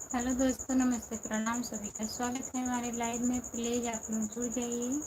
Hello दोस्तों, नमस्ते, प्रणाम। सभी का स्वागत है हमारे लाइव में। प्लीज आप लोग जुड़ जाइए।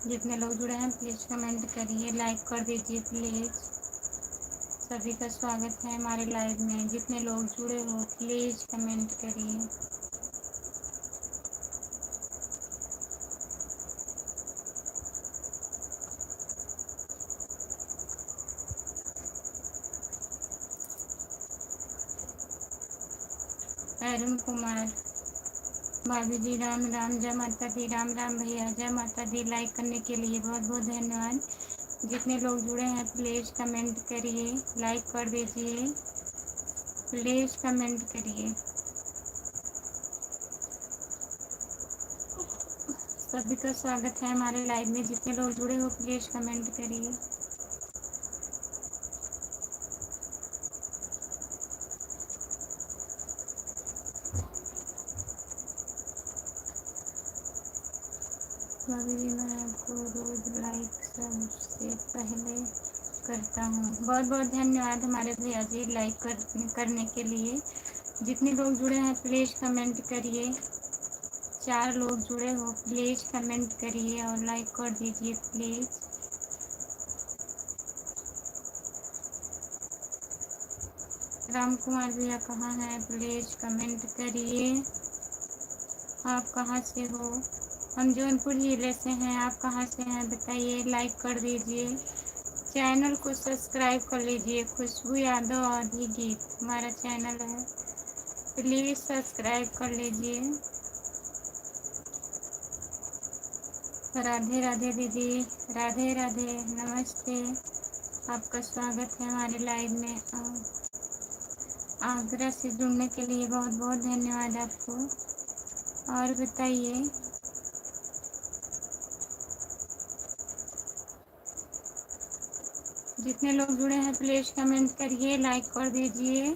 जितने लोग जुड़े हैं प्लीज कमेंट करिए, लाइक कर दीजिए प्लीज। सभी का स्वागत है हमारे लाइव में। जितने लोग जुड़े हो प्लीज कमेंट करिए। अरुण कुमार, भाभी जी, राम राम, जय माता दी। राम राम भैया, जय माता दी। लाइक करने के लिए बहुत बहुत धन्यवाद। जितने लोग जुड़े हैं प्लीज कमेंट करिए, लाइक कर दीजिए, प्लीज कमेंट करिए। सभी का स्वागत है हमारे लाइव में। जितने लोग जुड़े हो प्लीज कमेंट करिए। भाभी जी, मैं आपको रोज लाइक सबसे पहले करता हूँ। बहुत बहुत धन्यवाद हमारे भैया जी, लाइक करने के लिए। जितने लोग जुड़े हैं प्लीज कमेंट करिए। 4 लोग जुड़े हो प्लीज कमेंट करिए और लाइक कर दीजिए प्लीज। राम कुमार भैया कहाँ हैं? प्लीज कमेंट करिए। आप कहाँ से हो? हम जौनपुर जिले से हैं। आप कहाँ से हैं बताइए, लाइक कर दीजिए। चैनल को सब्सक्राइब कर लीजिए। खुशबू यादव आदि गीत हमारा चैनल है, प्लीज सब्सक्राइब कर लीजिए। राधे राधे दीदी, राधे राधे, नमस्ते। आपका स्वागत है हमारे लाइव में। आगरा से जुड़ने के लिए बहुत बहुत धन्यवाद आपको। और बताइए, जितने लोग जुड़े हैं प्लीज कमेंट करिए, लाइक कर दीजिए।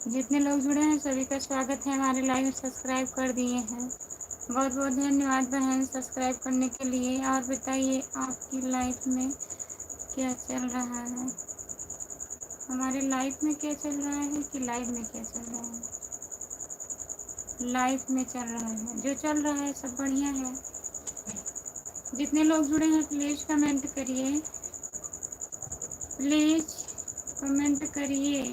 जितने लोग जुड़े हैं सभी का स्वागत है हमारे लाइव। सब्सक्राइब कर दिए हैं, बहुत बहुत धन्यवाद बहन सब्सक्राइब करने के लिए। और बताइए आपकी लाइफ में क्या चल रहा है? हमारे लाइफ में क्या चल रहा है कि लाइव में क्या चल रहा है? लाइफ में चल रहा है, जो चल रहा है सब बढ़िया है। जितने लोग जुड़े हैं प्लीज कमेंट करिए, प्लीज कमेंट करिए।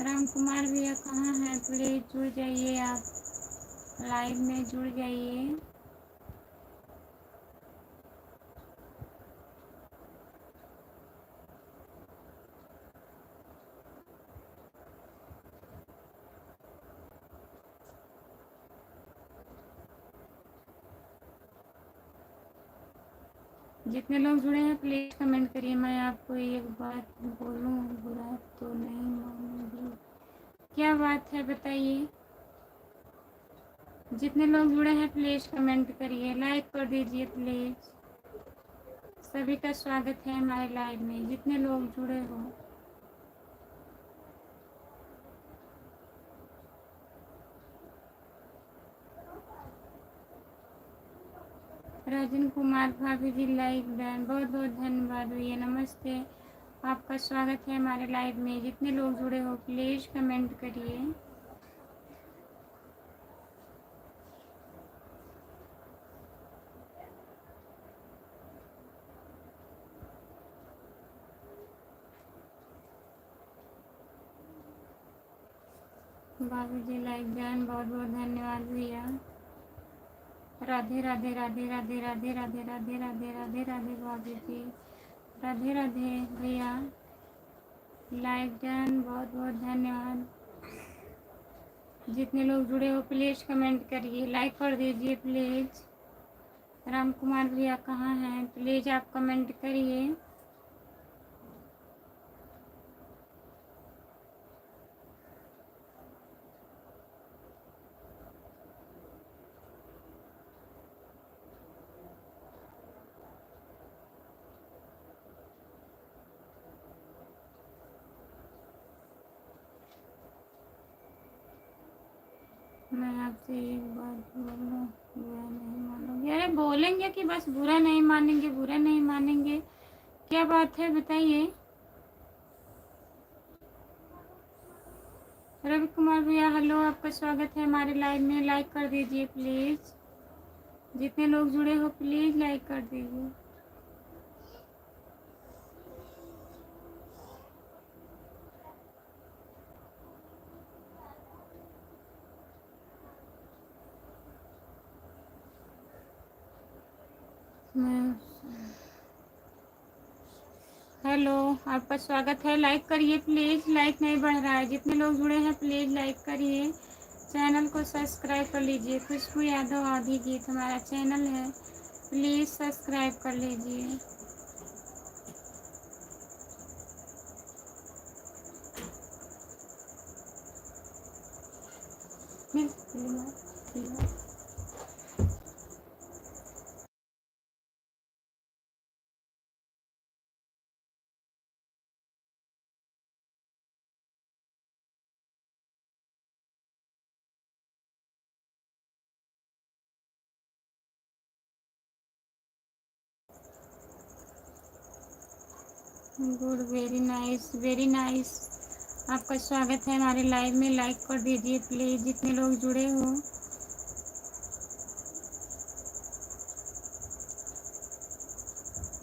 राम कुमार भैया कहाँ हैं? प्लीज जुड़ जाइए, आप लाइव में जुड़ जाइए। जितने लोग जुड़े हैं प्लीज कमेंट करिए। मैं आपको एक बात बोलूं, बुरा तो नहीं मानोगी? क्या बात है बताइए। जितने लोग जुड़े हैं प्लीज कमेंट करिए, लाइक कर दीजिए प्लीज। सभी का स्वागत है हमारे लाइव में। जितने लोग जुड़े हो राजन कुमार, भाभी जी लाइक डन, बहुत बहुत धन्यवाद भैया, नमस्ते। आपका स्वागत है हमारे लाइव में। जितने लोग जुड़े हो प्लीज कमेंट करिए। भाभी जी लाइक डन, बहुत बहुत धन्यवाद भैया। राधे राधे राधे राधे राधे राधे राधे राधे राधे राधे भाभी जी, राधे राधे भैया। लाइक डन, बहुत बहुत धन्यवाद। जितने लोग जुड़े हो प्लीज़ कमेंट करिए, लाइक कर दीजिए प्लीज़। राम कुमार भैया कहाँ हैं? प्लीज़ आप कमेंट करिए। मैं आपसे एक बात बोलूं, बुरा नहीं मानोगे? अरे बोलेंगे कि बस बुरा नहीं मानेंगे, बुरा नहीं मानेंगे, क्या बात है बताइए। रवि कुमार भैया हेलो, आपका स्वागत है हमारे लाइव में। लाइक कर दीजिए प्लीज़, जितने लोग जुड़े हो प्लीज़ लाइक कर दीजिए। मैं हेलो, आपका स्वागत है। लाइक करिए प्लीज़, लाइक नहीं बढ़ रहा है। जितने लोग जुड़े हैं प्लीज़ लाइक करिए। चैनल को सब्सक्राइब कर लीजिए। खुशबू यादव आदि गीत हमारा चैनल है, प्लीज़ सब्सक्राइब कर लीजिए। Good, very nice very nice. आपका स्वागत है हमारे लाइव में। लाइक कर दीजिए प्लीज़, जितने लोग जुड़े हो।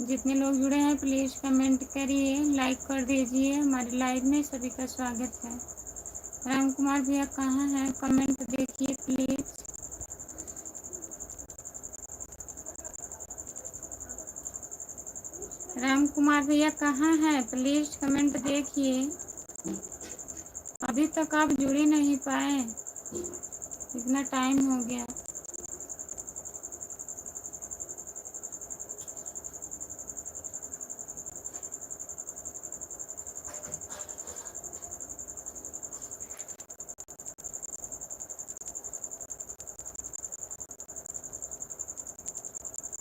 जितने लोग जुड़े हैं प्लीज़ कमेंट करिए, लाइक कर दीजिए। हमारे लाइव में सभी का स्वागत है। राम कुमार भैया कहाँ हैं? कमेंट देखिए प्लीज़। राम कुमार भैया कहाँ हैं? प्लीज़ कमेंट देखिए। अभी तक आप जुड़ ही नहीं पाए, इतना टाइम हो गया।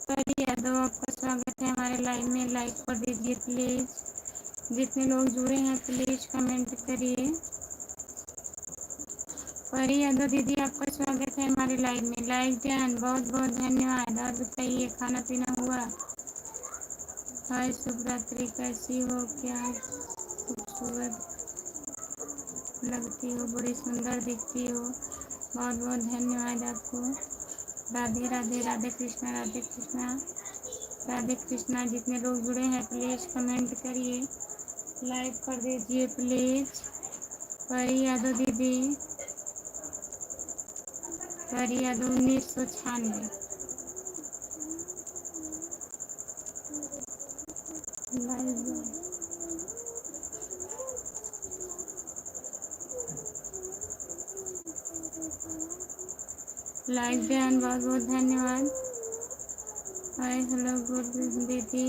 परी यादव, आपका स्वागत है हमारे लाइव में। लाइक कर दीजिए प्लीज़। जितने लोग जुड़े हैं प्लीज़ कमेंट करिए। परी यादव दीदी, आपका स्वागत है हमारे लाइव में। लाइक डन, बहुत बहुत धन्यवाद। और बताइए खाना पीना हुआ? हाय शुभ रात्रि, कैसी हो? क्या खूबसूरत लगती हो, बड़ी सुंदर दिखती हो। बहुत बहुत धन्यवाद आपको। राधे राधे, राधे कृष्णा राधे कृष्णा राधे कृष्णा। जितने लोग जुड़े हैं प्लीज़ कमेंट करिए, लाइक कर दीजिए प्लीज़। परी यादव दीदी, परी यादव 1996। लाइक ध्यान, बहुत बहुत धन्यवाद। हाय हेलो गुड दीदी।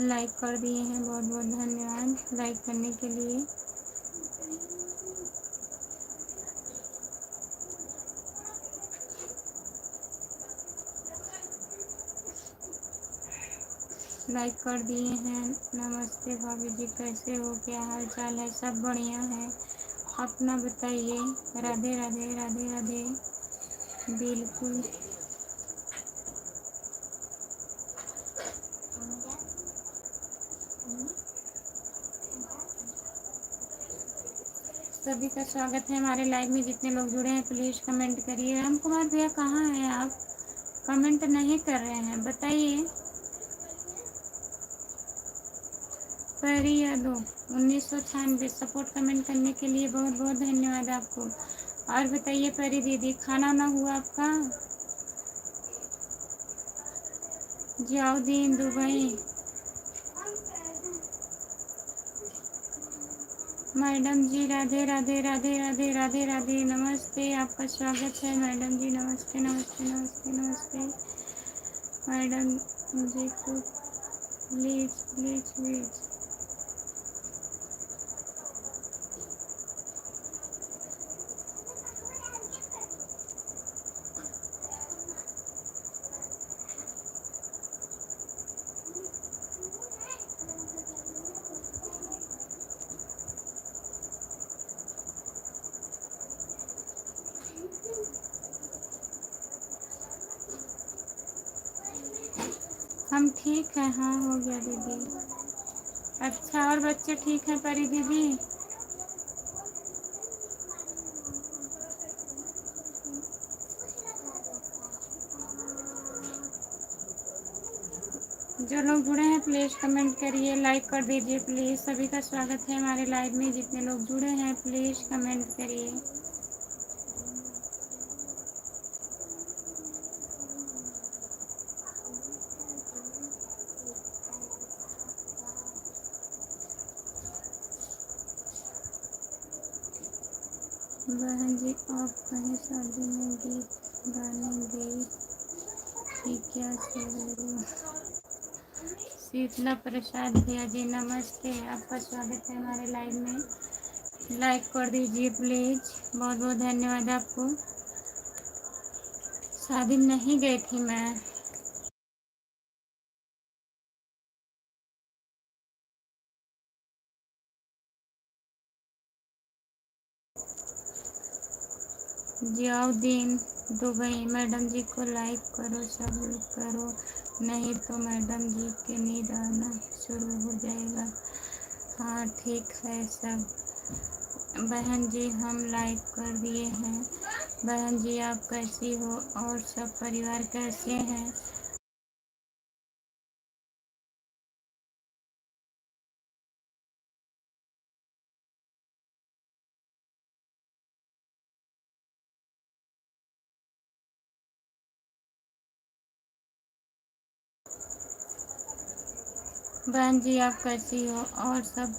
लाइक कर दिए हैं, बहुत बहुत धन्यवाद लाइक करने के लिए। लाइक कर दिए हैं। नमस्ते भाभी जी, कैसे हो? क्या हाल चाल है? सब बढ़िया है, अपना बताइए। राधे राधे राधे राधे। बिल्कुल सभी का स्वागत है हमारे लाइव में। जितने लोग जुड़े हैं प्लीज़ कमेंट करिए। राम कुमार भैया कहाँ हैं आप? कमेंट नहीं कर रहे हैं, बताइए। परी यादव 1996 सपोर्ट कमेंट करने के लिए बहुत बहुत धन्यवाद आपको। और बताइए परी दीदी, खाना ना हुआ आपका? जियाउद्दीन दुबई, मैडम जी राधे राधे राधे राधे राधे राधे, नमस्ते, आपका स्वागत है मैडम जी। नमस्ते नमस्ते नमस्ते नमस्ते मैडम जी को प्लीज प्लीज प्लीज। हम ठीक हैं, हाँ हो गया दीदी। अच्छा, और बच्चे ठीक हैं परी दीदी? जो लोग जुड़े हैं प्लीज़ कमेंट करिए, लाइक कर दीजिए प्लीज़। सभी का स्वागत है हमारे लाइव में। जितने लोग जुड़े हैं प्लीज़ कमेंट करिए। बहन जी आप कहीं शादी में गीत गाने गई थी क्या? शीतला प्रसाद भैया जी नमस्ते, आपका स्वागत है हमारे लाइव में। लाइक कर दीजिए प्लीज़, बहुत बहुत धन्यवाद आपको। शादी में नहीं गई थी मैं। जियाउद्दीन दुबई, मैडम जी को लाइक करो, सब लोग करो, नहीं तो मैडम जी के नींद आना शुरू हो जाएगा। हाँ ठीक है सब। बहन जी हम लाइक कर दिए हैं। बहन जी आप कैसी हो और सब परिवार कैसे हैं? बहन जी आप कैसी हो और सब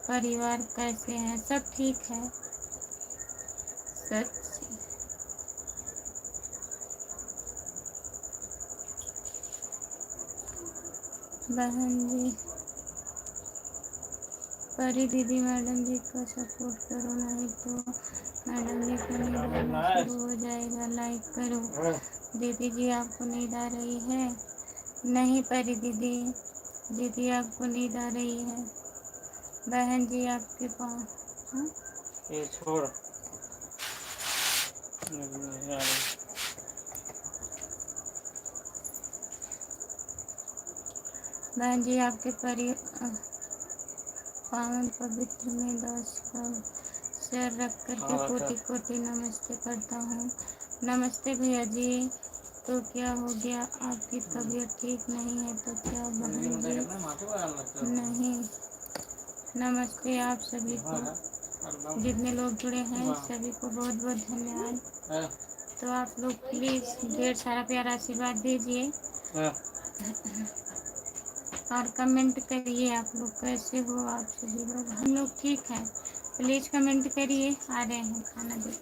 परिवार कैसे हैं? सब ठीक है। सच बहन जी, परी दीदी मैडम जी को सपोर्ट करो, नहीं तो मैडम जी को नींद आना शुरू हो जाएगा। लाइक करो। दीदी जी आपको नींद आ रही है? नहीं परी दीदी, दीदी आपको नींद आ रही है? बहन जी आपके पास ये छोड़ नहीं आ रही। बहन जी आपके परि पावन पवित्र में दास का सिर रख करके कोटि कोटि नमस्ते करता हूँ। नमस्ते भैया जी। तो क्या हो गया, आपकी तबीयत ठीक नहीं है तो क्या बहन जी? नहीं, नमस्ते आप सभी को। जितने लोग जुड़े हैं सभी को बहुत बहुत धन्यवाद। तो आप लोग प्लीज़ ढेर सारा प्यारा आशीर्वाद दीजिए और कमेंट करिए। आप लोग कैसे हो? आप सभी लोग, हम लोग ठीक हैं। प्लीज़ कमेंट करिए। आ रहे हैं खाना दे।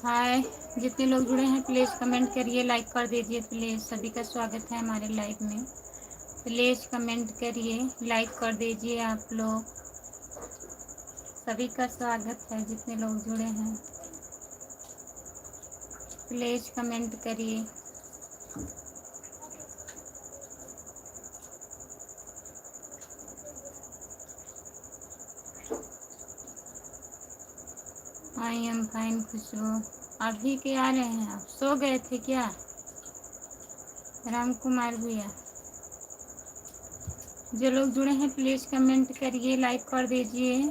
हाय, जितने लोग जुड़े हैं प्लीज़ कमेंट करिए, लाइक कर दीजिए प्लीज़। सभी का स्वागत है हमारे लाइव में। प्लीज़ कमेंट करिए, लाइक कर दीजिए आप लोग। सभी का स्वागत है जितने लोग जुड़े हैं। प्लीज़ कमेंट करिए। आई एम फाइन खुशबू। अभी के आ रहे हैं? आप सो गए थे क्या? राम कुमार भैया, जो लोग जुड़े हैं प्लीज़ कमेंट करिए, लाइक कर दीजिए।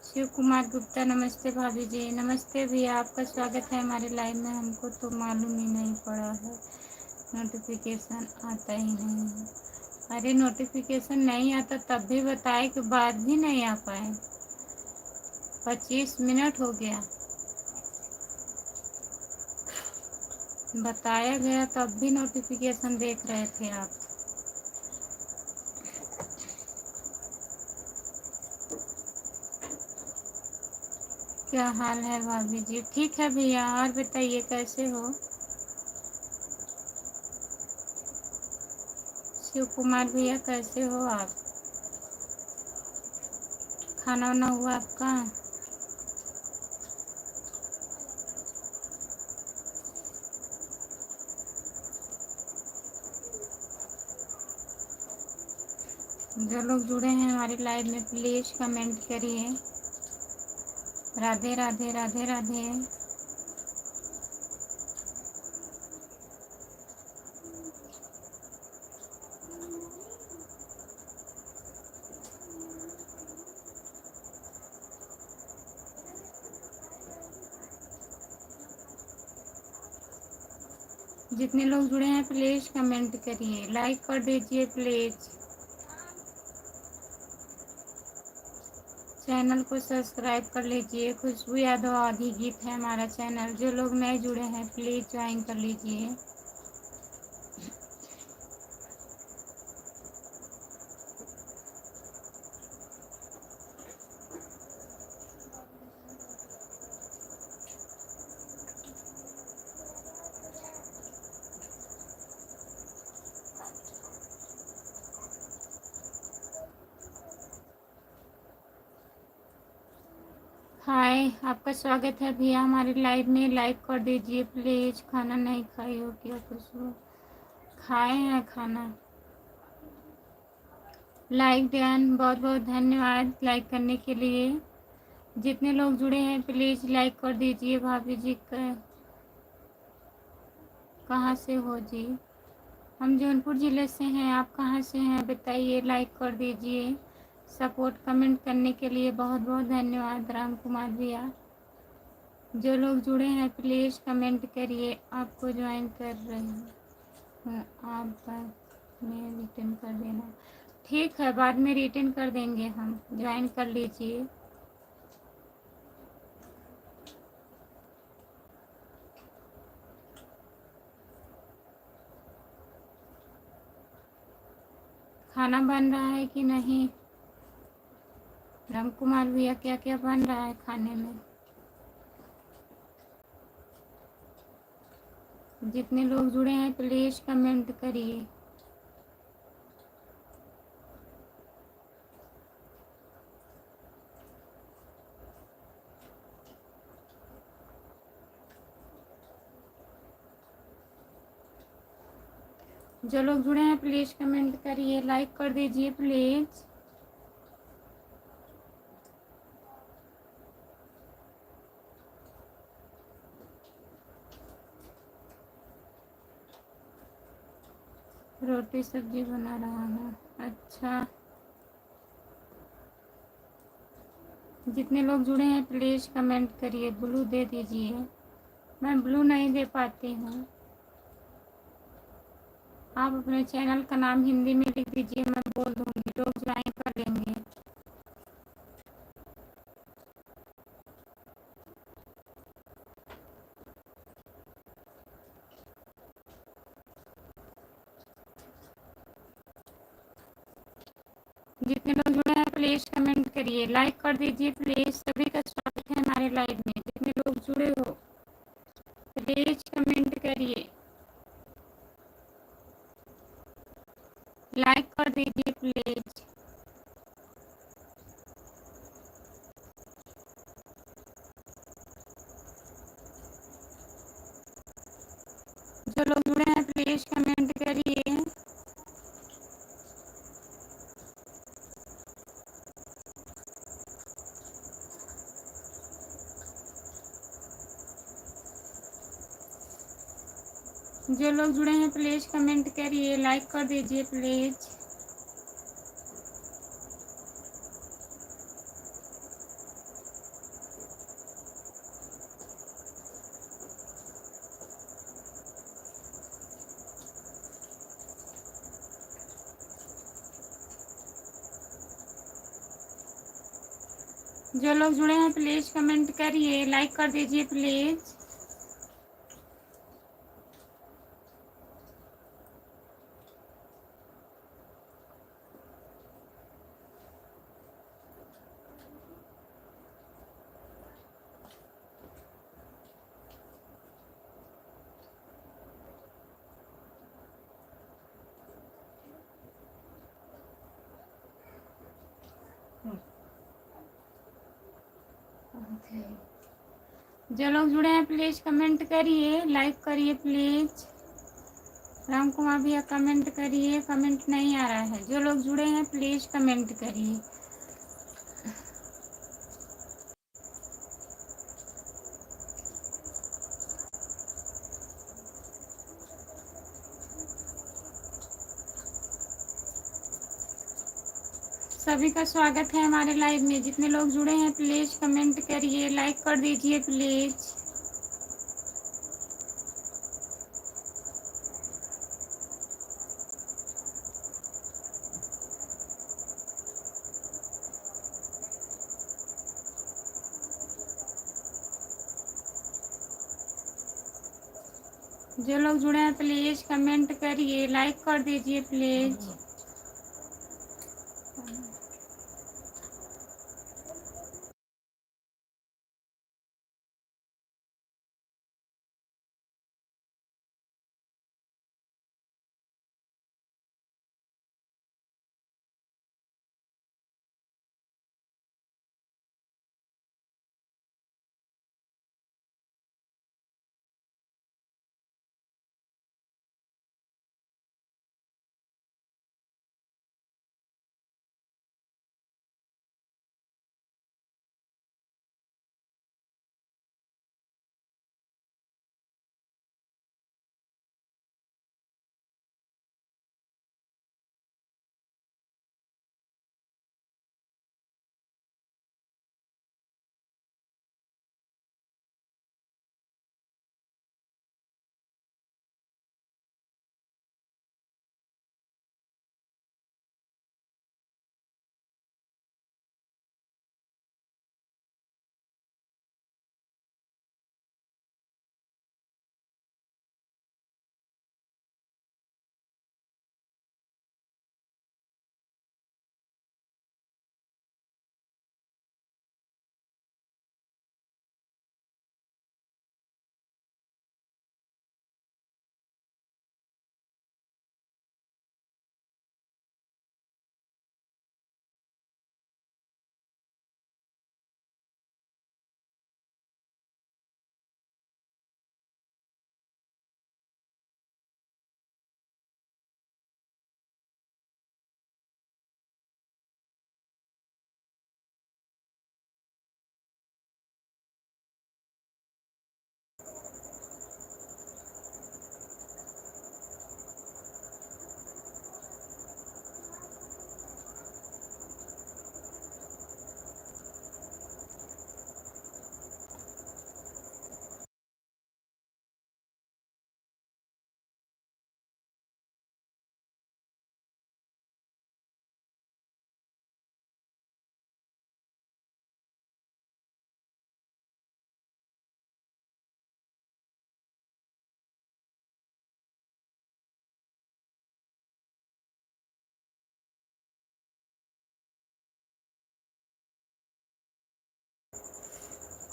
शिव कुमार गुप्ता, नमस्ते भाभी जी। नमस्ते भैया, आपका स्वागत है हमारे लाइव में। हमको तो मालूम ही नहीं पड़ा है, नोटिफिकेशन आता ही नहीं है। अरे नोटिफिकेशन नहीं आता तब भी बताए कि बाद भी नहीं आ पाए। 25 मिनट हो गया, बताया गया तब भी नोटिफिकेशन देख रहे थे आप। क्या हाल है भाभी जी? ठीक है भैया, और बताइए कैसे हो? शिव कुमार भैया कैसे हो आप? खाना वाना हुआ आपका? जो लोग जुड़े हैं हमारे लाइव में प्लीज़ कमेंट करिए। राधे राधे राधे राधे। जितने लोग जुड़े हैं प्लीज़ कमेंट करिए, लाइक कर दीजिए प्लीज़। चैनल को सब्सक्राइब कर लीजिए। खुशबू यादव आदि गीत है हमारा चैनल। जो लोग नए जुड़े हैं प्लीज़ ज्वाइन कर लीजिए। हाय, आपका स्वागत है भैया हमारे लाइव में। लाइक कर दीजिए प्लीज़। खाना नहीं खाई हो क्या? खुशबू खाए हैं खाना। लाइक डन, बहुत बहुत धन्यवाद लाइक करने के लिए। जितने लोग जुड़े हैं प्लीज़ लाइक कर दीजिए। भाभी जी कहाँ से हो जी? हम जौनपुर ज़िले से हैं। आप कहाँ से हैं बताइए, लाइक कर दीजिए। सपोर्ट कमेंट करने के लिए बहुत बहुत धन्यवाद राम कुमार भैया। जो लोग जुड़े हैं प्लीज़ कमेंट करिए। आपको ज्वाइन कर रहे हूँ, आप बाद में रिटर्न कर देना। ठीक है, बाद में रिटर्न कर देंगे हम। ज्वाइन कर लीजिए। खाना बन रहा है कि नहीं? राम कुमार भैया, क्या क्या बन रहा है खाने में? जितने लोग जुड़े हैं प्लीज़ कमेंट करिए। जो लोग जुड़े हैं प्लीज़ कमेंट करिए, लाइक कर दीजिए प्लीज़। रोटी सब्जी बना रहा हूँ। अच्छा, जितने लोग जुड़े हैं प्लीज़ कमेंट करिए। ब्लू दे दीजिए। मैं ब्लू नहीं दे पाती हूँ। आप अपने चैनल का नाम हिंदी में लिख दीजिए, मैं बोल दूँगी, लोग ज्वाइन कर लेंगे। जितने लोग जुड़े हैं प्लीज़ कमेंट करिए, लाइक कर दीजिए प्लीज़। सभी का प्लीज कमेंट करिए। जो लोग जुड़े हैं प्लीज कमेंट करिए, लाइक कर दीजिए प्लीज। जो लोग जुड़े हैं प्लीज कमेंट करिए, लाइक कर दीजिए प्लीज। जो लोग जुड़े हैं प्लीज कमेंट करिए, लाइक करिए प्लीज। राम कुमार भैया कमेंट करिए, कमेंट नहीं आ रहा है। जो लोग जुड़े हैं प्लीज कमेंट करिए। सभी का स्वागत है हमारे लाइव में। जितने लोग जुड़े हैं प्लीज कमेंट करिए, लाइक कर दीजिए प्लीज। जो लोग जुड़े हैं प्लीज कमेंट करिए, लाइक कर दीजिए प्लीज।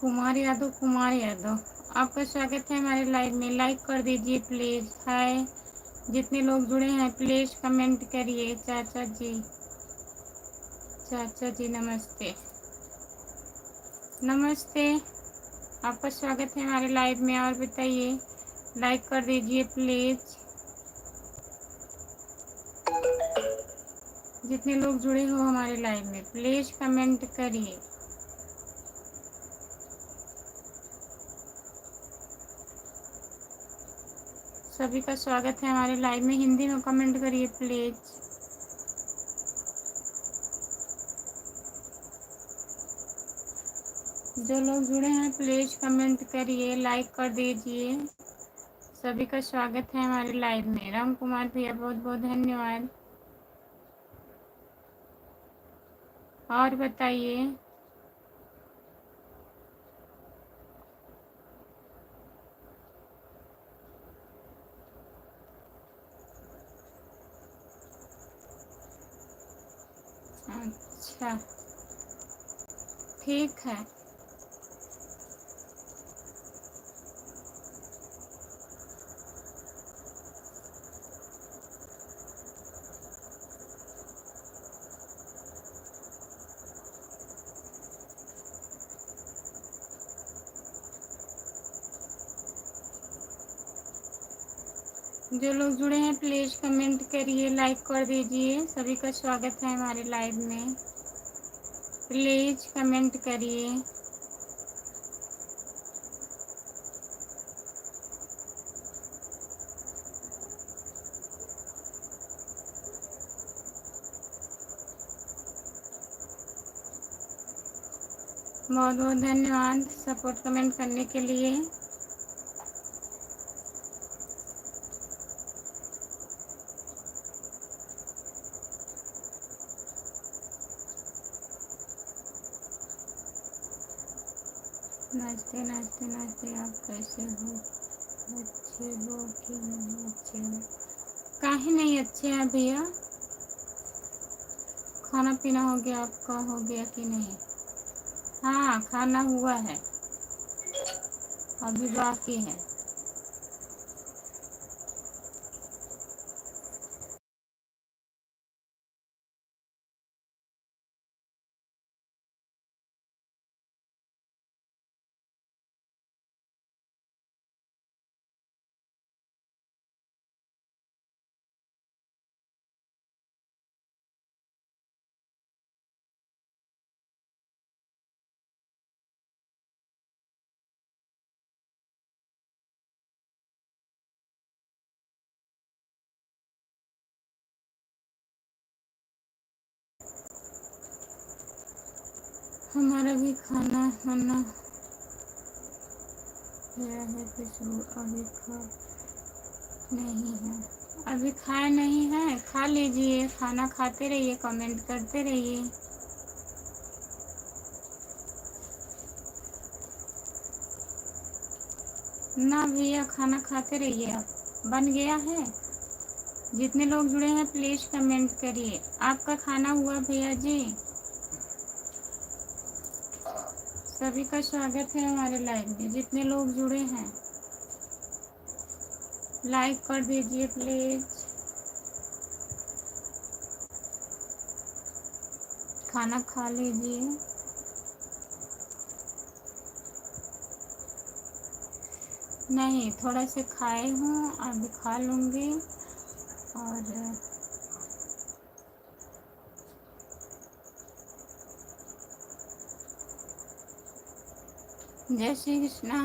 कुमार यादव, कुमार यादव, आपका स्वागत है हमारे लाइव में। लाइक कर दीजिए प्लीज। हाय, जितने लोग जुड़े हैं प्लीज कमेंट करिए। चाचा जी, चाचा जी नमस्ते, नमस्ते, आपका स्वागत है हमारे लाइव में। और बताइए, लाइक कर दीजिए प्लीज। जितने लोग जुड़े हो हमारे लाइव में प्लीज कमेंट करिए। सभी का स्वागत है हमारे लाइव में। हिंदी में कमेंट करिए प्लीज। जो लोग जुड़े हैं प्लीज कमेंट करिए, लाइक कर दीजिए। सभी का स्वागत है हमारे लाइव में। राम कुमार भैया बहुत बहुत धन्यवाद। और बताइए। अच्छा ठीक है। जो लोग जुड़े हैं प्लीज कमेंट करिए, लाइक कर दीजिए। सभी का स्वागत है हमारे लाइव में। प्लीज कमेंट करिए। बहुत बहुत धन्यवाद सपोर्ट कमेंट करने के लिए। नाचते नाचते नाचते आप कैसे हो? अच्छे हो कि नहीं अच्छे हो? काहे नहीं अच्छे हैं भैया? खाना पीना हो गया आपका? हो गया कि नहीं? हाँ खाना हुआ है, अभी बाकी है। हमारा भी खाना वाना गया है, खुशबू अभी खा नहीं है। अभी खाए नहीं है, खा लीजिए। खाना खाते रहिए, कमेंट करते रहिए। ना भैया खाना खाते रहिए आप। बन गया है। जितने लोग जुड़े हैं प्लीज कमेंट करिए। आपका खाना हुआ भैया जी? सभी का स्वागत है हमारे लाइव में। जितने लोग जुड़े हैं लाइक कर दीजिए प्लीज। खाना खा लीजिए। नहीं, थोड़ा से खाए हूँ, अभी खा लूँगी। और जय श्री कृष्णा।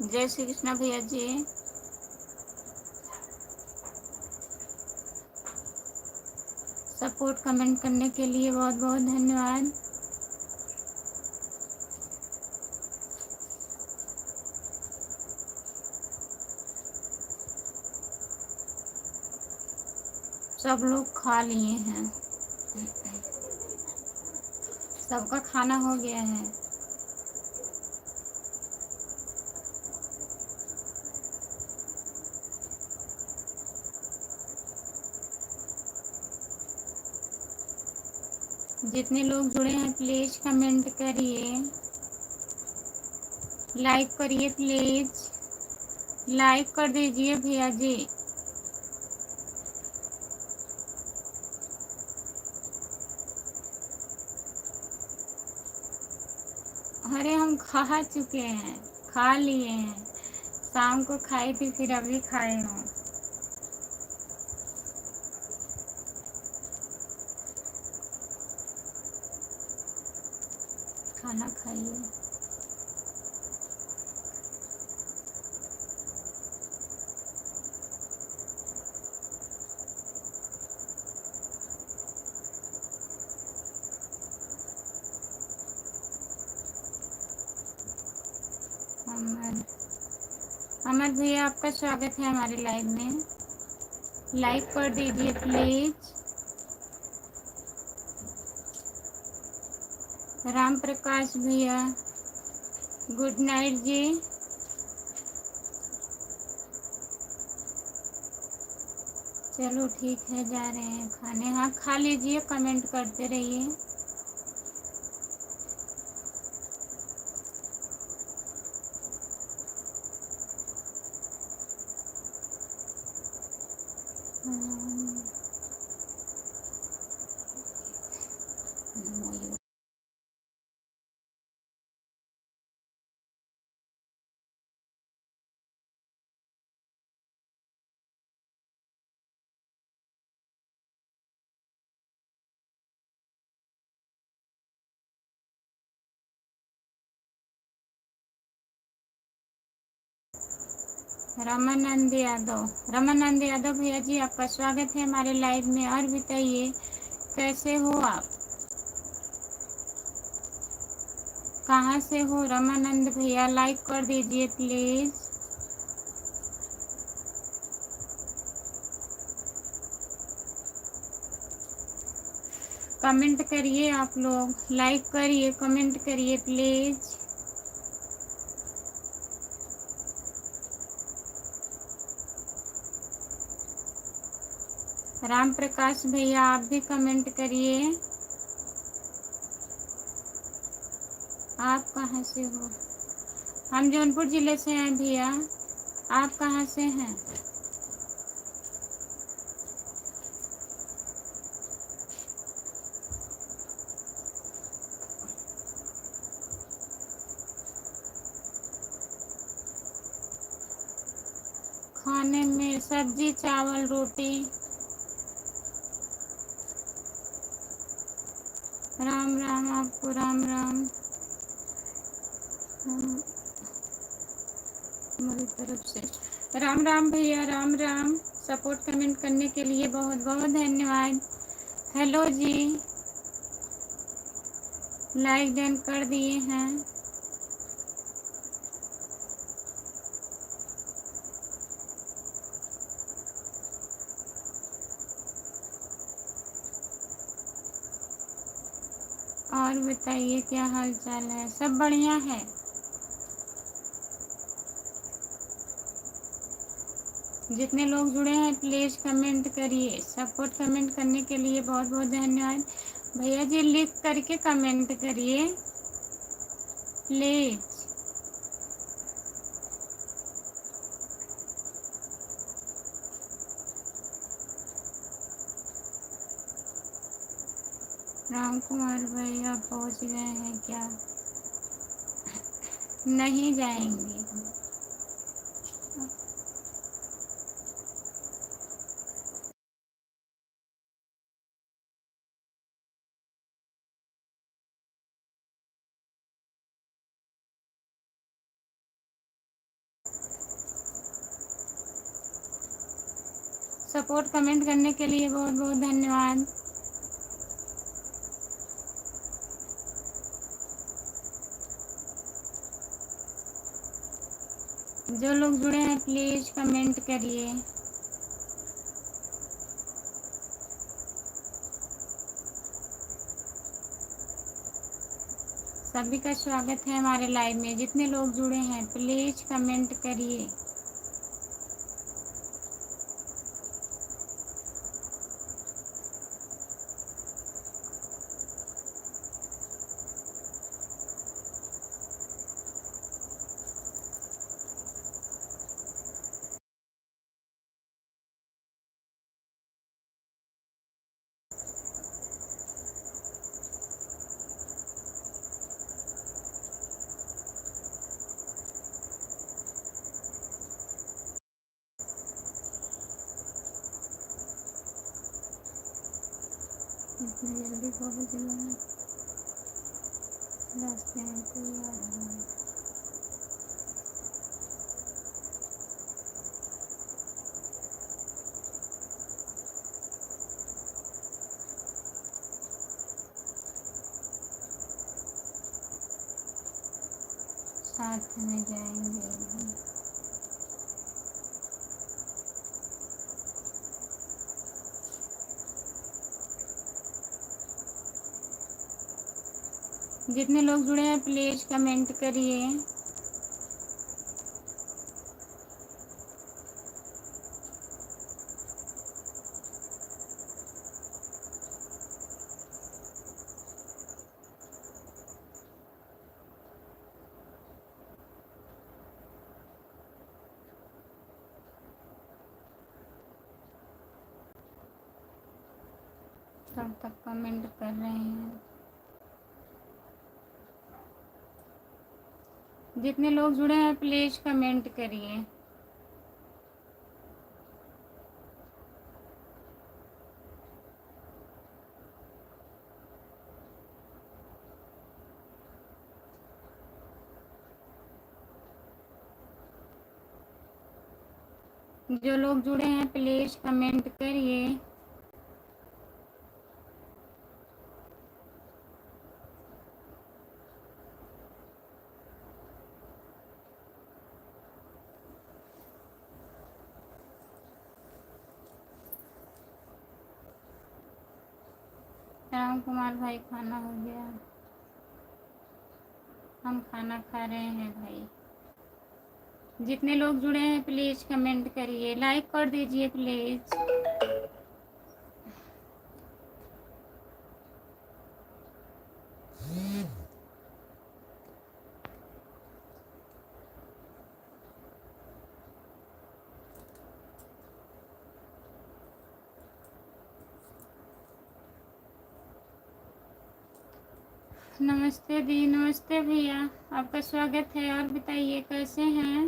जय श्री कृष्णा भैया जी। सपोर्ट कमेंट करने के लिए बहुत बहुत धन्यवाद। सब लोग खा लिए हैं, सबका खाना हो गया है। जितने लोग जुड़े हैं प्लीज कमेंट करिए, लाइक करिए प्लीज। लाइक कर दीजिए भैया जी। अरे हम खा चुके हैं, खा लिए हैं। शाम को खाई थी, फिर अभी खाए हूँ। खाना खाइए। अमर अमर भैया आपका स्वागत है हमारे लाइव में। लाइक कर दीजिए प्लीज। राम प्रकाश भैया गुड नाइट जी। चलो ठीक है, जा रहे हैं खाने। हाँ खा लीजिए, कमेंट करते रहिए। रमानंद यादव भैया जी आपका स्वागत है हमारे लाइव में। और बताइए कैसे हो आप, कहाँ से हो रमानंद भैया? लाइक कर दीजिए प्लीज। कमेंट करिए आप लोग, लाइक करिए, कमेंट करिए प्लीज। राम प्रकाश भैया आप भी कमेंट करिए। आप कहाँ से हो? हम जौनपुर जिले से हैं भैया। आप कहाँ से हैं? खाने में सब्जी चावल रोटी। राम राम आपको, राम राम। हमारी तरफ से राम राम भैया, राम राम। सपोर्ट कमेंट करने के लिए बहुत बहुत धन्यवाद। हेलो जी, लाइक डन कर दिए हैं। और बताइए क्या हाल चाल है? सब बढ़िया है। जितने लोग जुड़े हैं प्लीज कमेंट करिए। सपोर्ट कमेंट करने के लिए बहुत बहुत धन्यवाद। भैया जी लिख करके कमेंट करिए प्लीज। राम कुमार भैया पहुंच गए हैं क्या? नहीं जाएंगे। सपोर्ट कमेंट करने के लिए बहुत बहुत धन्यवाद। जो लोग जुड़े हैं प्लीज कमेंट करिए। सभी का स्वागत है हमारे लाइव में। जितने लोग जुड़े हैं प्लीज कमेंट करिए। इतनी जल्दी पहुंच गए हैं। रास्ते में कोई आ रहा है। साथ में जाएंगे अभी। जितने लोग जुड़े हैं प्लीज कमेंट करिए। सब तक कमेंट कर रहे हैं। जितने लोग जुड़े हैं प्लीज कमेंट करिए। जो लोग जुड़े हैं प्लीज कमेंट करिए। राम कुमार भाई खाना हो गया? हम खाना खा रहे हैं भाई। जितने लोग जुड़े हैं प्लीज कमेंट करिए, लाइक कर दीजिए प्लीज। नमस्ते दी, नमस्ते भैया, आपका स्वागत है। और बताइए कैसे हैं?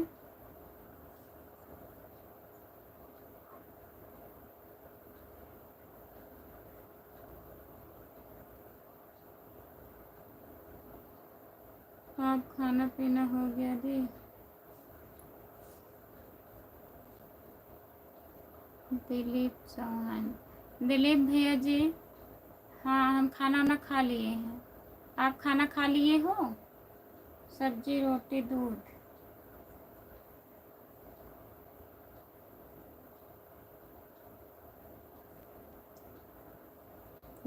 आप खाना पीना हो गया दी? दिलीप चौहान, दिलीप भैया जी, हाँ हम खाना ना खा लिए हैं। आप खाना खा लिए हो? सब्जी रोटी दूध।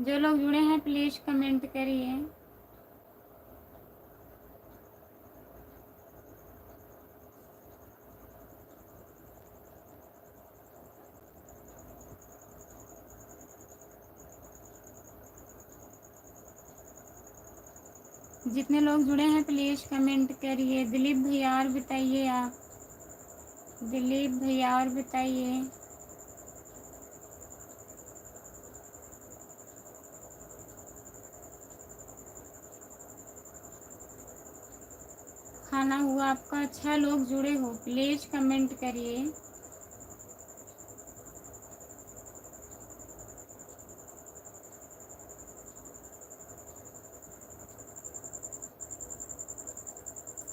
जो लोग जुड़े हैं प्लीज कमेंट करिए। जितने लोग जुड़े हैं प्लीज कमेंट करिए। दिलीप भैया और बताइए आप, दिलीप भैया और बताइए। खाना हुआ आपका? 6 लोग जुड़े हो प्लीज कमेंट करिए।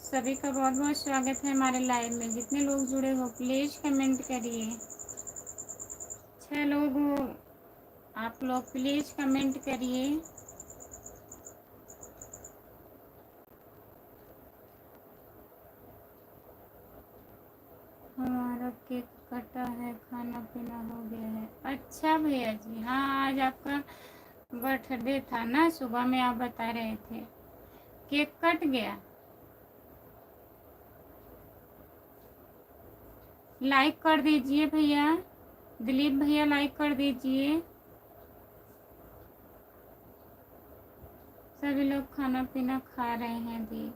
सभी का बहुत बहुत स्वागत है हमारे लाइव में। जितने लोग जुड़े हो प्लीज कमेंट करिए। 6 लोग हो आप लोग, प्लीज कमेंट करिए। हमारा केक कटा है, खाना पीना हो गया है। अच्छा भैया जी, हाँ आज आपका बर्थडे था ना, सुबह में आप बता रहे थे। केक कट गया? लाइक कर दीजिए भैया, दिलीप भैया लाइक कर दीजिए। सभी लोग खाना पीना खा रहे हैं दी।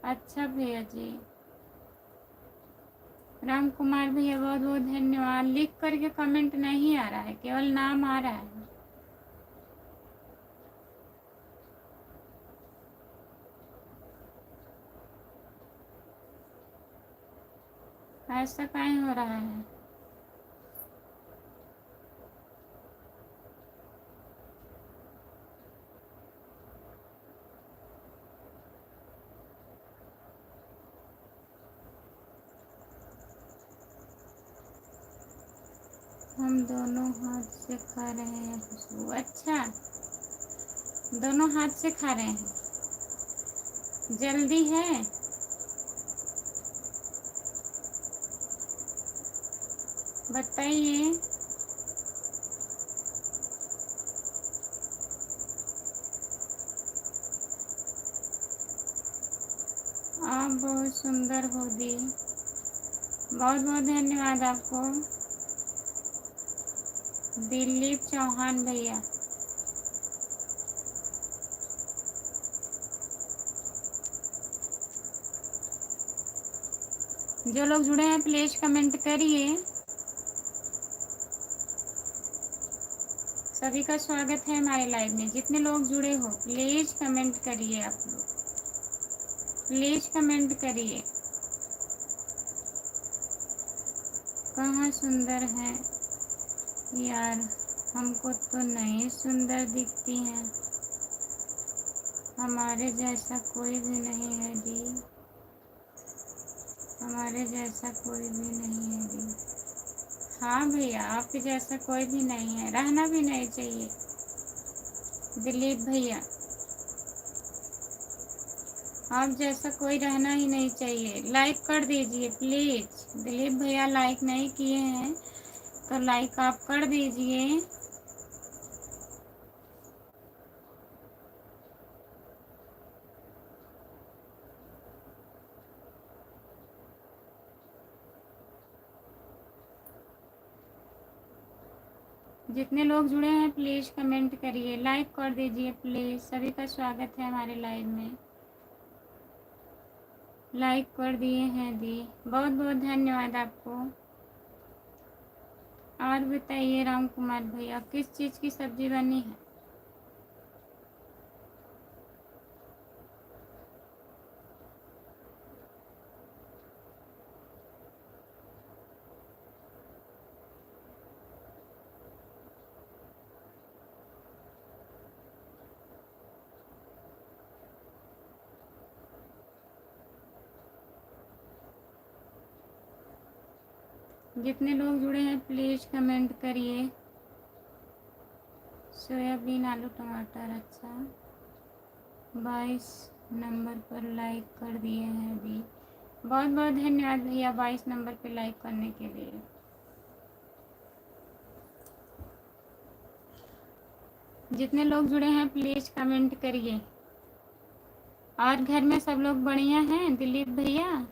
अच्छा भैया जी, राम कुमार भैया बहुत बहुत धन्यवाद। लिख करके कमेंट नहीं आ रहा है, केवल नाम आ रहा है। ऐसा काहे हो रहा है? हम दोनों हाथ से खा रहे हैं खुशबू। अच्छा, दोनों हाथ से खा रहे हैं। जल्दी है? बताइए। आप बहुत सुंदर हो दी। बहुत बहुत धन्यवाद आपको। दिलीप चौहान भैया। जो लोग जुड़े हैं प्लीज कमेंट करिए। सभी का स्वागत है हमारे लाइव में। जितने लोग जुड़े हो प्लीज कमेंट करिए। आप लोग प्लीज कमेंट करिए। कहाँ सुंदर है यार, हमको तो नहीं सुंदर दिखती हैं। हमारे जैसा कोई भी नहीं है दी। हमारे जैसा कोई भी नहीं है दी। हाँ भैया, आपके जैसा कोई भी नहीं है, रहना भी नहीं चाहिए। दिलीप भैया, आप जैसा कोई रहना ही नहीं चाहिए। लाइक कर दीजिए प्लीज। दिलीप भैया लाइक नहीं किए हैं तो लाइक आप कर दीजिए। जितने लोग जुड़े हैं प्लीज कमेंट करिए, लाइक कर दीजिए प्लीज। सभी का स्वागत है हमारे लाइव में। लाइक कर दिए हैं दी, बहुत बहुत धन्यवाद आपको। और बताइए राम कुमार भैया, किस चीज़ की सब्जी बनी है? जितने लोग जुड़े हैं प्लीज कमेंट करिए। सोयाबीन आलू टमाटर। अच्छा, 22 नंबर पर लाइक कर दिए हैं दी, बहुत बहुत धन्यवाद भैया 22 नंबर पे लाइक करने के लिए। जितने लोग जुड़े हैं प्लीज कमेंट करिए। और घर में सब लोग बढ़िया हैं दिलीप भैया?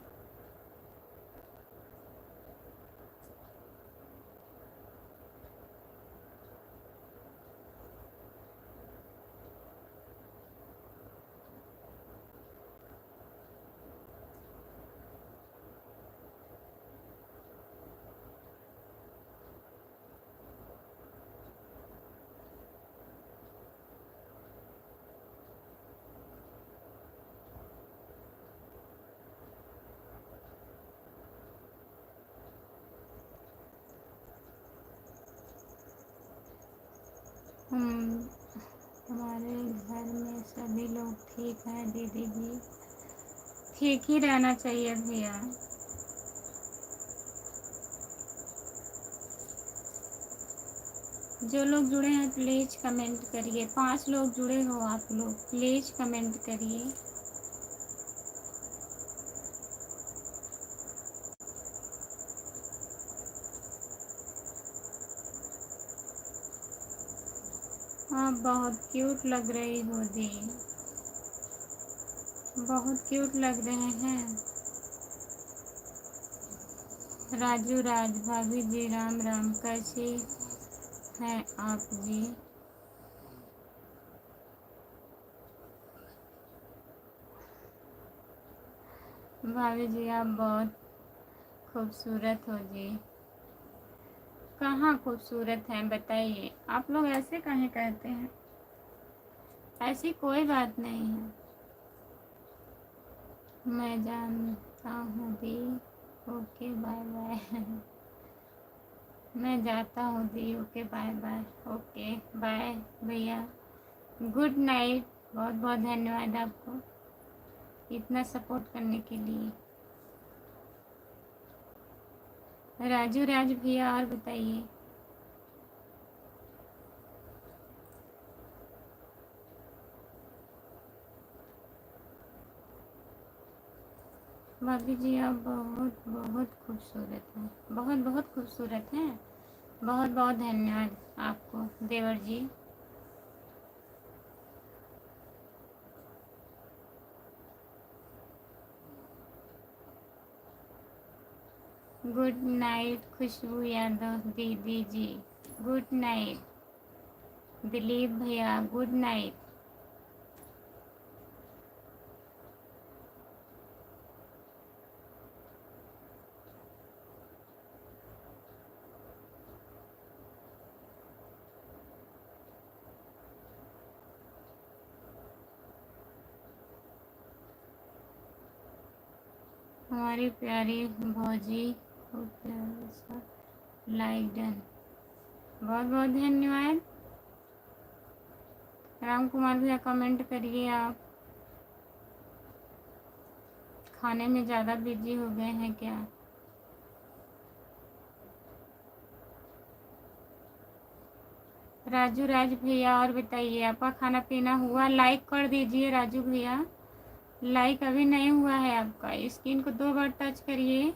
हमारे घर में सभी लोग ठीक हैं दीदी जी। ठीक ही रहना चाहिए भैया। जो लोग जुड़े हैं प्लीज कमेंट करिए। 5 लोग जुड़े हो आप लोग, प्लीज कमेंट करिए। आप बहुत क्यूट लग रही हो दी, बहुत क्यूट लग रहे हैं। राजू राज भाभी जी राम राम, कैसी हैं आप जी? भाभी जी आप बहुत खूबसूरत हो जी। कहाँ खूबसूरत हैं बताइए? आप लोग ऐसे कहीं कहते हैं? ऐसी कोई बात नहीं है। मैं जानता हूँ दी। Okay bye bye. मैं जाता हूँ दी। Okay bye bye. Okay bye भैया, गुड नाइट। बहुत बहुत धन्यवाद आपको इतना सपोर्ट करने के लिए। राजू राज भैया और बताइए। भाभी जी आप बहुत बहुत खूबसूरत हैं, बहुत बहुत खूबसूरत हैं। बहुत बहुत धन्यवाद आपको देवर जी। गुड नाइट खुशबू यादव दीदी जी। गुड नाइट दिलीप भैया, गुड नाइट। हमारी प्यारी भौजी को प्यारा सा लाइक डन। बहुत बहुत धन्यवाद। राम कुमार भैया कमेंट करिए आप। खाने में ज़्यादा बिजी हो गए हैं क्या? राजू राज भैया और बताइए आपका खाना पीना हुआ? लाइक कर दीजिए राजू भैया। लाइक अभी नहीं हुआ है आपका, स्क्रीन को 2 बार टच करिए।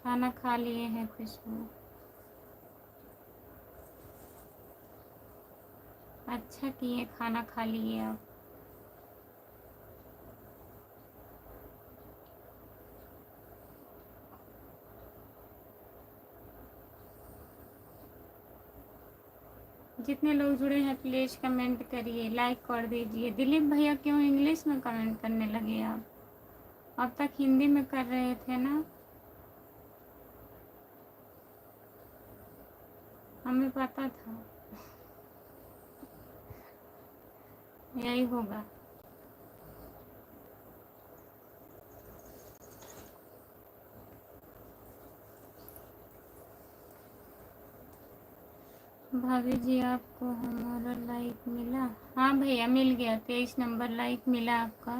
खाना खा लिए हैं खुशबू? अच्छा किए खाना खा लिए आप। जितने लोग जुड़े हैं प्लीज़ कमेंट करिए, लाइक कर दीजिए। दिलीप भैया क्यों इंग्लिश में कमेंट करने लगे आप? अब तक हिंदी में कर रहे थे ना? हमें पता था यही होगा। भाभी जी आपको हमारा लाइक मिला? हाँ भैया मिल गया, 23 नंबर लाइक मिला आपका।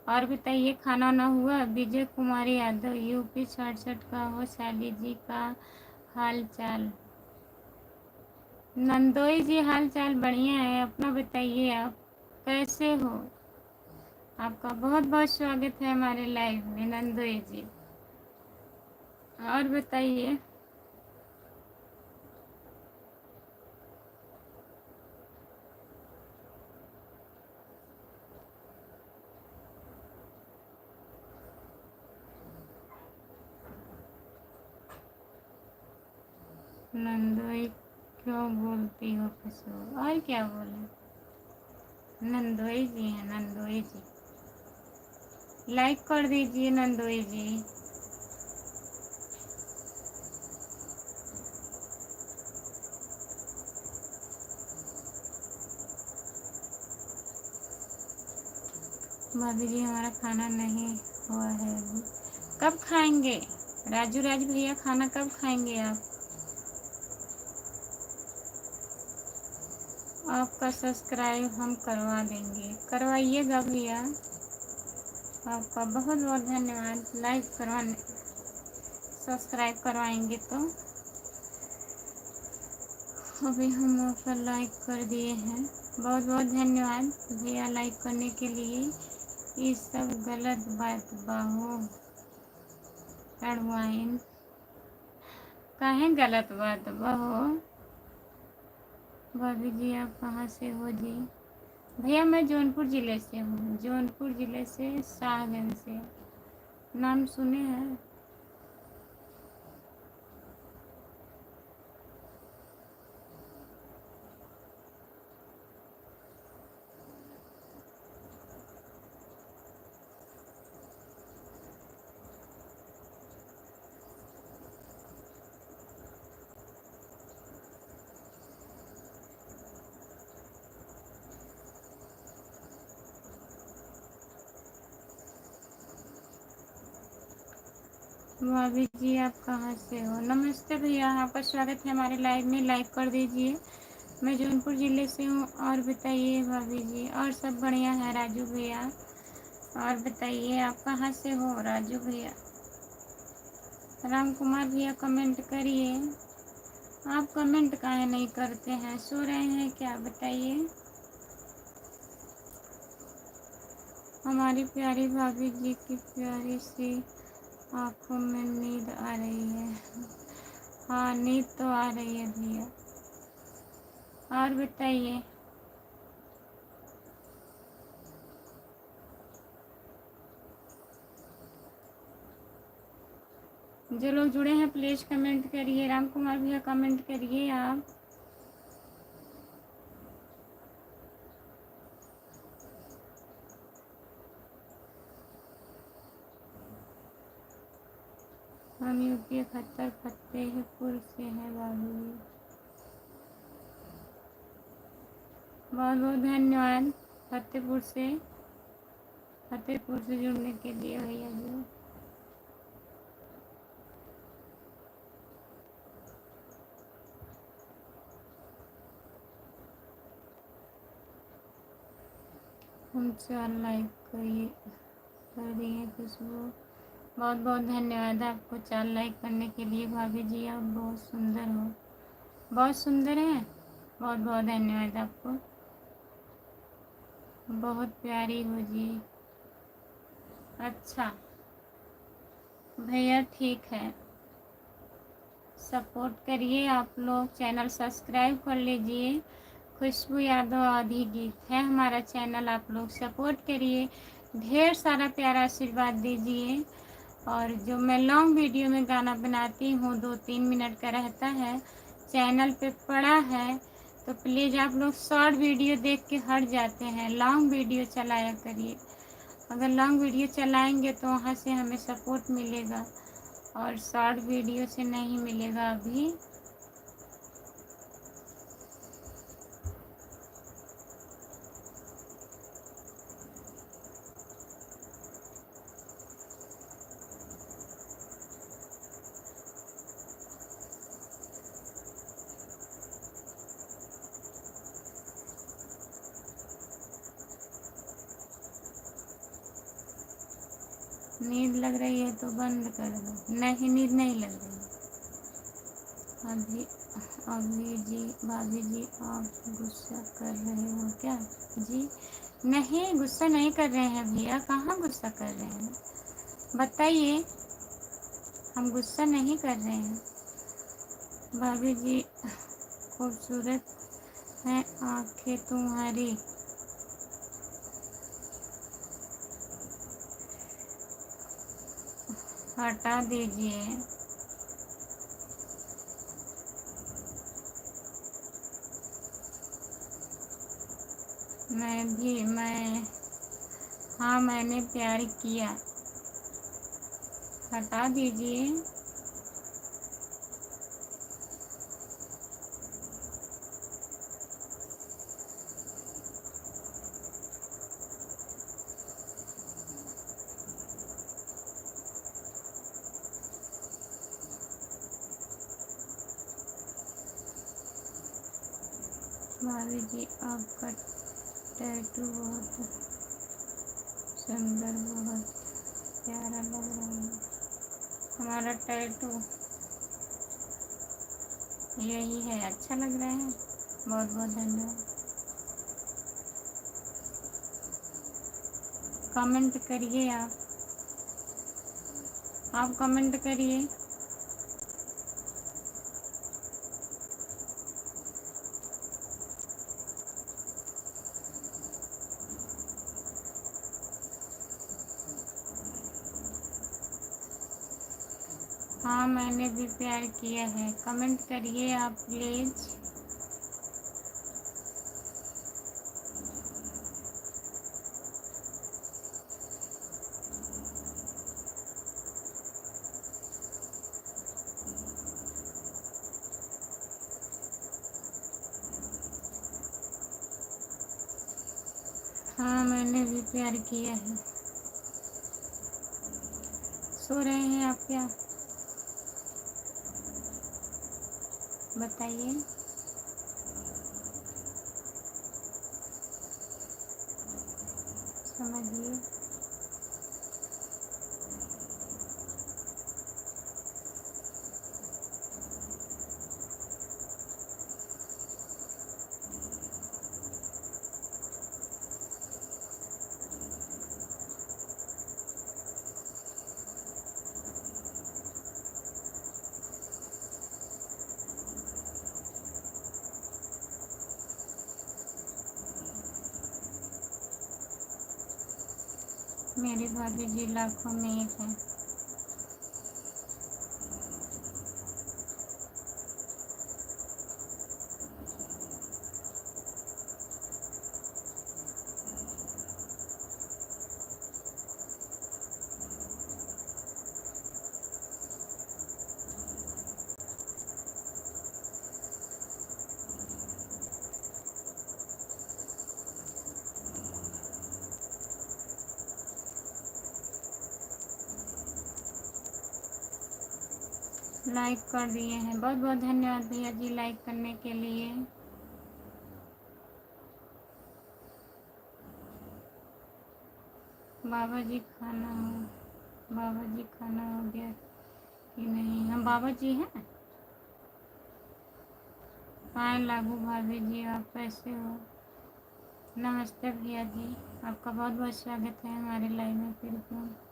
और बताइए खाना ना हुआ? विजय कुमारी यादव यूपी 66 का हो शाली जी का हाल चाल? नंदोई जी हाल चाल बढ़िया है, अपना बताइए आप कैसे हो? आपका बहुत बहुत स्वागत है हमारे लाइव में नंदोई जी। और बताइए। नंदोई क्यों बोलती हो खुशबू? और क्या बोले? नंदोई जी हैं नंदोई जी। लाइक कर दीजिए नंदोई जी। भाभी जी हमारा खाना नहीं हुआ है अभी। कब खाएंगे? राजू राज भैया खाना कब खाएंगे आप? आपका सब्सक्राइब हम करवा देंगे, करवाइएगा भैया। आपका बहुत बहुत धन्यवाद। लाइक करवाने सब्सक्राइब करवाएंगे तो। अभी हम आपका लाइक कर दिए हैं, बहुत बहुत धन्यवाद भैया लाइक करने के लिए। ये सब गलत बात बाहो अड़वाइन। काहे गलत बात बाहो? भाभी जी आप कहाँ से हो जी? भैया मैं जौनपुर ज़िले से हूँ, जौनपुर ज़िले से शाहगंज से। नाम सुने हैं? भाभी जी आप कहाँ से हो? नमस्ते भैया, आपका स्वागत है हमारे लाइव में। लाइक कर दीजिए। मैं जौनपुर ज़िले से हूँ। और बताइए भाभी जी, और सब बढ़िया है राजू भैया? और बताइए आप कहाँ से हो राजू भैया? राम कुमार भैया कमेंट करिए। आप कमेंट काहे नहीं करते हैं? सो रहे हैं क्या? बताइए। हमारी प्यारी भाभी जी की प्यारी सी आंखों में नींद आ रही है। हाँ, नींद तो आ रही है भैया। और बताइए। जो लोग जुड़े हैं प्लीज़ कमेंट करिए। राम कुमार भैया कमेंट करिए आप। हम यूपी खत्तर फतेहपुर से हैं बाबू जी। बहुत बहुत धन्यवाद फतेहपुर से जुड़ने के लिए भैया जी। हम 4 लाइक करिए कर दिए खुशबू। बहुत बहुत धन्यवाद आपको 4 लाइक करने के लिए भाभी जी। आप बहुत सुंदर हो, बहुत सुंदर हैं। बहुत बहुत धन्यवाद आपको। बहुत प्यारी हो जी। अच्छा भैया ठीक है, सपोर्ट करिए आप लोग। चैनल सब्सक्राइब कर लीजिए। खुशबू यादव आधी गीत है हमारा चैनल, आप लोग सपोर्ट करिए। ढेर सारा प्यारा आशीर्वाद दीजिए। और जो मैं लॉन्ग वीडियो में गाना बनाती हूँ 2-3 मिनट का रहता है, चैनल पे पड़ा है, तो प्लीज़ आप लोग शॉर्ट वीडियो देख के हट जाते हैं। लॉन्ग वीडियो चलाया करिए। अगर लॉन्ग वीडियो चलाएंगे तो वहाँ से हमें सपोर्ट मिलेगा, और शॉर्ट वीडियो से नहीं मिलेगा अभी। नींद लग रही है तो बंद कर दो। नहीं, नींद नहीं लग रही। अभी अभी जी भाभी जी आप गुस्सा कर रहे हो क्या? जी नहीं, गुस्सा नहीं कर रहे हैं भैया। कहाँ गुस्सा कर रहे हैं, बताइए। हम गुस्सा नहीं कर रहे हैं। भाभी जी खूबसूरत हैं आंखें तुम्हारी। हटा दीजिए। मैं हाँ, मैंने प्यार किया। हटा दीजिए। भाभी जी आपका टैटू बहुत सुंदर, बहुत प्यारा लग रहा है। हमारा टैटू यही है, अच्छा लग रहा है। बहुत बहुत धन्यवाद। कमेंट करिए आप कमेंट करिए। हाँ, मैंने भी प्यार किया है। कमेंट करिए आप प्लीज़। हाँ, मैंने भी प्यार किया है। सो रहे हैं आप क्या, बताइए। समझिए। मेरी भाभी जी लाखों में एक है। लाइक कर दिए हैं, बहुत बहुत धन्यवाद भैया जी लाइक करने के लिए। बाबा जी खाना हो गया कि नहीं? हम बाबा जी हैं। हाय लागू भाभी जी, आप कैसे हो? नमस्ते भैया जी, आपका बहुत बहुत स्वागत है हमारे लाइव में फिर से।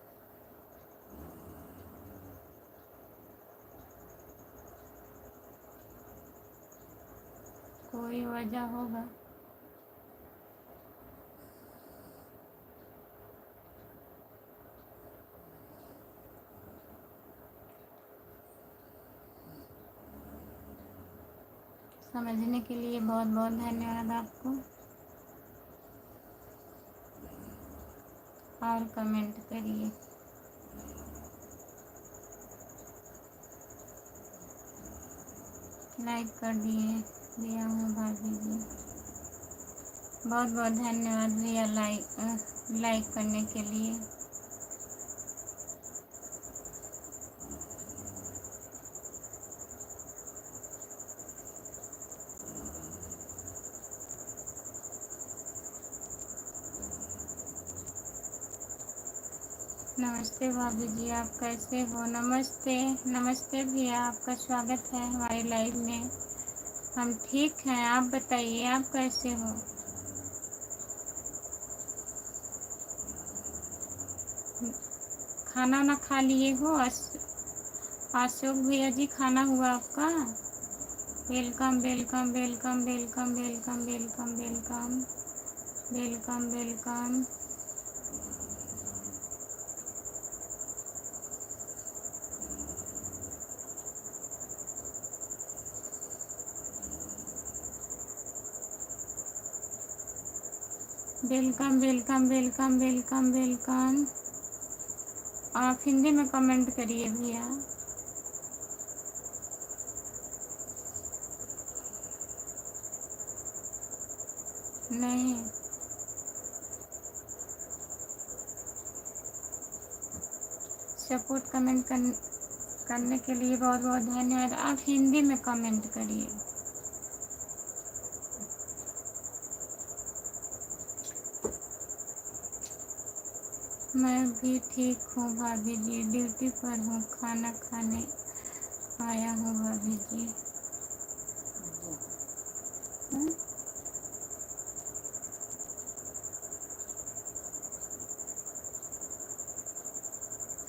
कोई वजह होगा। समझने के लिए बहुत बहुत धन्यवाद आपको। और कमेंट करिए। लाइक कर दिया हूँ भाभी जी, बहुत बहुत धन्यवाद भैया लाइक करने के लिए। नमस्ते भाभी जी, आप कैसे हो? नमस्ते नमस्ते भैया, आपका स्वागत है हमारे लाइव में। हम ठीक हैं, आप बताइए आप कैसे हो? खाना ना खा लिए हो? अशोक भैया जी, खाना हुआ आपका? Welcome welcome welcome welcome welcome welcome welcome welcome welcome. Welcome welcome welcome welcome welcome. आप हिंदी में कमेंट करिए भैया। नहीं, सपोर्ट करने के लिए बहुत बहुत धन्यवाद। आप हिंदी में कमेंट करिए। मैं भी ठीक हूँ भाभी जी, ड्यूटी पर हूँ, खाना खाने आया हूँ भाभी जी।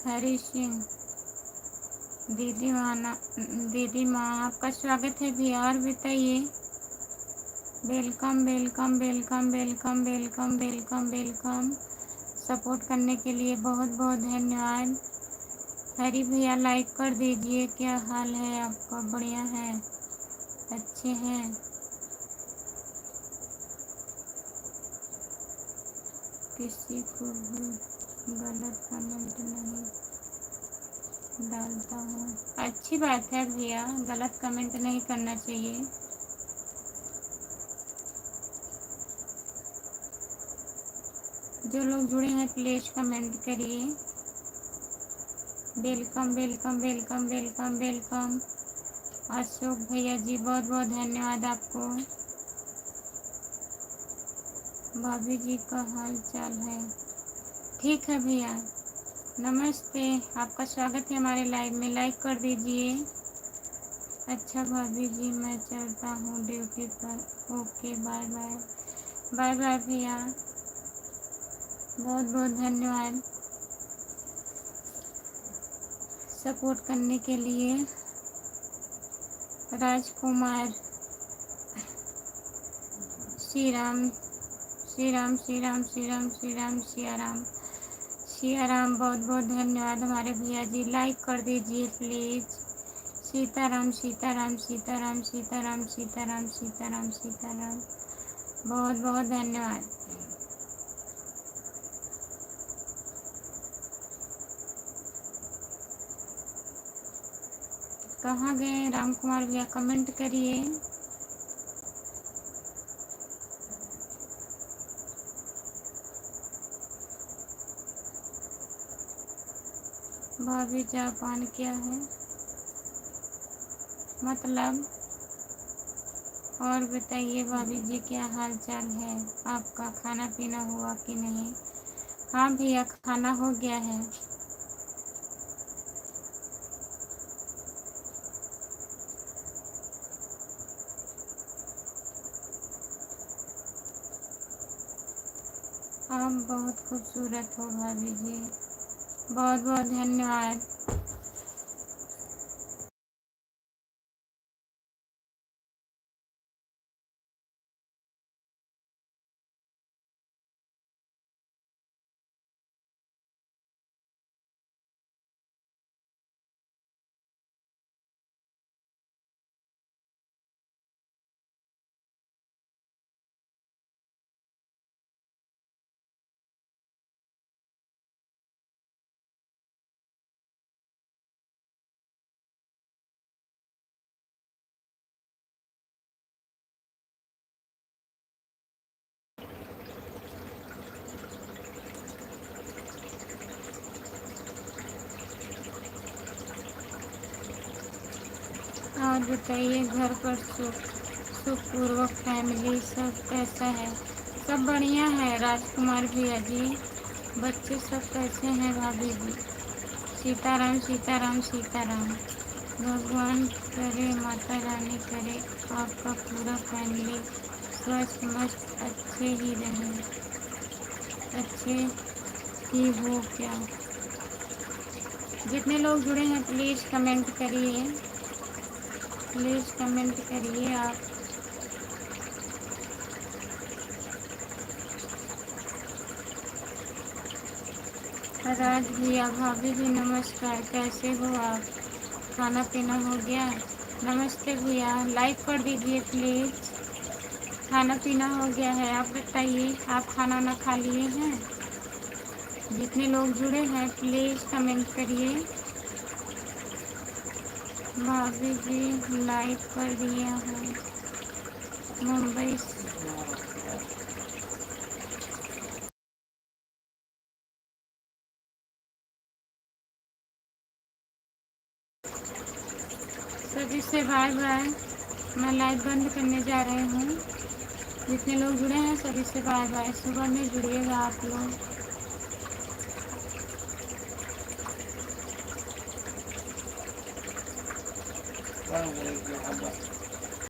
हरी सिंह दीदी माँ आपका स्वागत है भी। और बताइए। Welcome welcome welcome welcome welcome welcome welcome. Support करने के लिए बहुत बहुत धन्यवाद। हरी भैया लाइक कर दीजिए। क्या हाल है आपका? बढ़िया है, अच्छे हैं। किसी को भी गलत कमेंट नहीं डालता हूँ। अच्छी बात है भैया, गलत कमेंट नहीं करना चाहिए। जो लोग जुड़े हैं प्लीज कमेंट करिए। Welcome welcome welcome welcome welcome. Ashok भैया जी, बहुत बहुत धन्यवाद आपको। भाभी जी का हाल चाल है? ठीक है भैया, नमस्ते, आपका स्वागत है हमारे लाइव में। लाइक कर दीजिए। अच्छा भाभी जी, मैं चलता हूँ ड्यूटी पर। Okay, bye bye. Bye bye भैया, बहुत बहुत धन्यवाद सपोर्ट करने के लिए। राजकुमार, श्री राम श्री राम श्री राम श्री राम श्री राम सिया राम। सियाराम, बहुत बहुत धन्यवाद हमारे भैया जी। लाइक कर दीजिए प्लीज़। सीताराम सीताराम सीताराम सीताराम सीताराम सीताराम सीताराम, बहुत बहुत धन्यवाद। कहाँ गए राम कुमार भैया, कमेंट करिए। भाभी जापान क्या है मतलब? और बताइए भाभी जी, क्या हाल चाल है आपका? खाना पीना हुआ कि नहीं? हाँ भैया, खाना हो गया है। आप बहुत खूबसूरत हो भाभी जी, बहुत बहुत धन्यवाद। और बताइए, घर पर सुखपूर्वक फैमिली सब कैसा है? सब बढ़िया है राजकुमार भैया जी। बच्चे सब कैसे हैं भाभी जी? सीताराम सीताराम सीताराम। भगवान करे, माता रानी करे, आपका पूरा फैमिली स्वस्थ मस्त अच्छे ही रहे। अच्छे ही हो क्या? जितने लोग जुड़े हैं प्लीज़ कमेंट करिए, प्लीज़ कमेंट करिए आप। राज भैया, भाभी जी नमस्कार, कैसे हो आप? खाना पीना हो गया? नमस्ते भैया, लाइक कर दीजिए प्लीज़। खाना पीना हो गया है, आप बताइए, आप खाना ना खा लिए हैं? जितने लोग जुड़े हैं प्लीज़ कमेंट करिए। भाभी जी लाइक कर दिया है। मुंबई सभी से बाय बाय। मैं लाइव बंद करने जा रही हूँ। जितने लोग जुड़े हैं सभी से बाय बाय। सुबह में जुड़िएगा आप लोग।